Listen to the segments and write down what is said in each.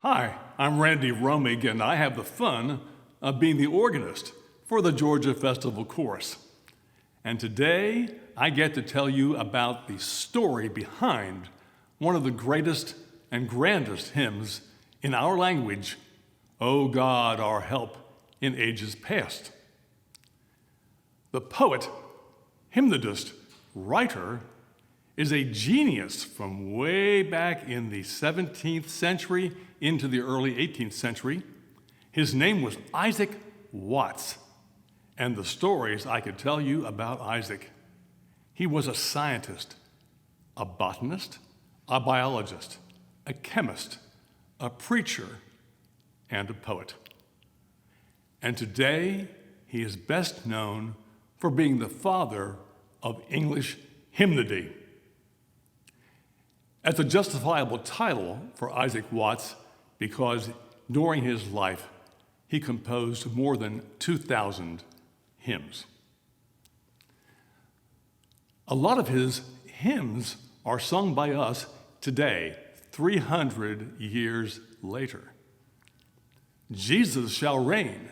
Hi, I'm Randy Romig, and I have the fun of being the organist for the Georgia Festival Chorus. And today, I get to tell you about the story behind one of the greatest and grandest hymns in our language, O God, our help in ages past. The poet, hymnodist, writer is a genius from way back in the 17th century into the early 18th century. His name was Isaac Watts, and the stories I could tell you about Isaac. He was a scientist, a botanist, a biologist, a chemist, a preacher, and a poet. And today, he is best known for being the father of English hymnody. As a justifiable title for Isaac Watts, because during his life, he composed more than 2,000 hymns. A lot of his hymns are sung by us today, 300 years later. Jesus shall reign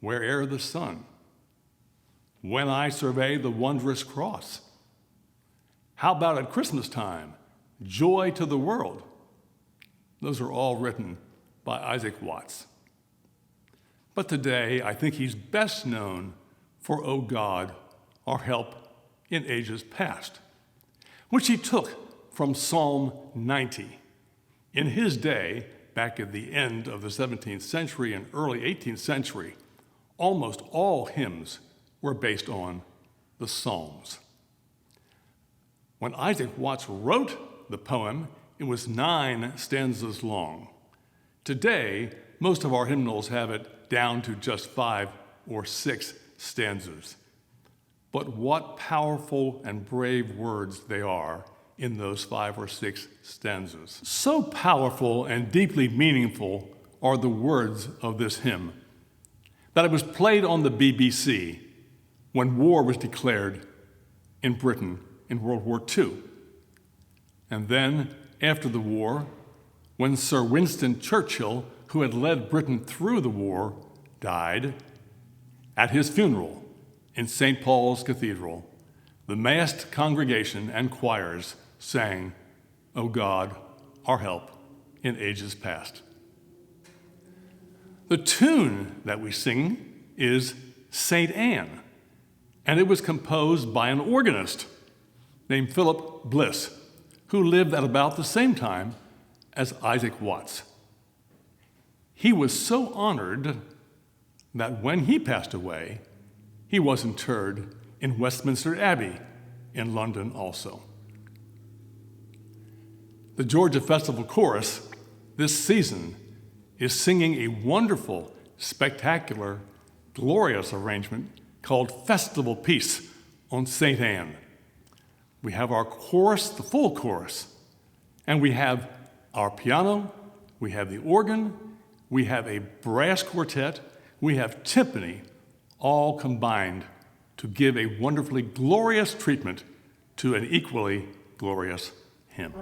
where'er the sun. When I survey the wondrous cross. How about at Christmas time? Joy to the world. Those are all written by Isaac Watts. But today, I think he's best known for O God, our help in ages past, which he took from Psalm 90. In his day, back at the end of the 17th century and early 18th century, almost all hymns were based on the Psalms. When Isaac Watts wrote the poem, it was 9 stanzas long. Today, most of our hymnals have it down to just 5 or 6 stanzas. But what powerful and brave words they are in those 5 or 6 stanzas. So powerful and deeply meaningful are the words of this hymn that it was played on the BBC when war was declared in Britain in World War II. And then, after the war, when Sir Winston Churchill, who had led Britain through the war, died, at his funeral in St. Paul's Cathedral, the massed congregation and choirs sang, O God, our help in ages past. The tune that we sing is St. Anne, and it was composed by an organist named Philip Bliss, who lived at about the same time as Isaac Watts. He was so honored that when he passed away, he was interred in Westminster Abbey in London also. The Georgia Festival Chorus this season is singing a wonderful, spectacular, glorious arrangement called Festival Piece on St. Anne. We have our chorus, the full chorus, and we have our piano, we have the organ, we have a brass quartet, we have timpani, all combined to give a wonderfully glorious treatment to an equally glorious hymn.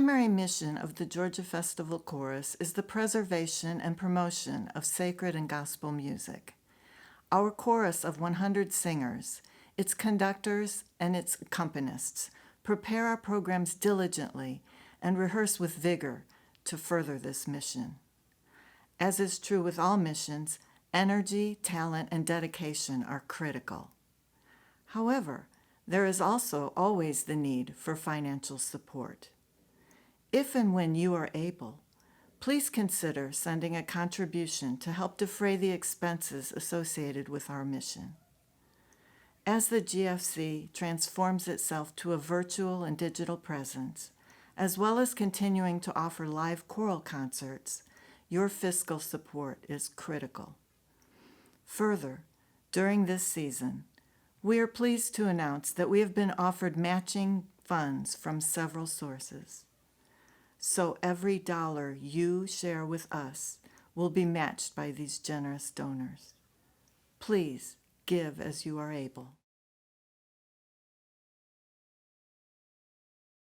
primary mission of the Georgia Festival Chorus is the preservation and promotion of sacred and gospel music. Our chorus of 100 singers, its conductors, and its accompanists prepare our programs diligently and rehearse with vigor to further this mission. As is true with all missions, energy, talent, and dedication are critical. However, there is also always the need for financial support. If and when you are able, please consider sending a contribution to help defray the expenses associated with our mission. As the GFC transforms itself to a virtual and digital presence, as well as continuing to offer live choral concerts, your fiscal support is critical. Further, during this season, we are pleased to announce that we have been offered matching funds from several sources. So every dollar you share with us will be matched by these generous donors. Please give as you are able.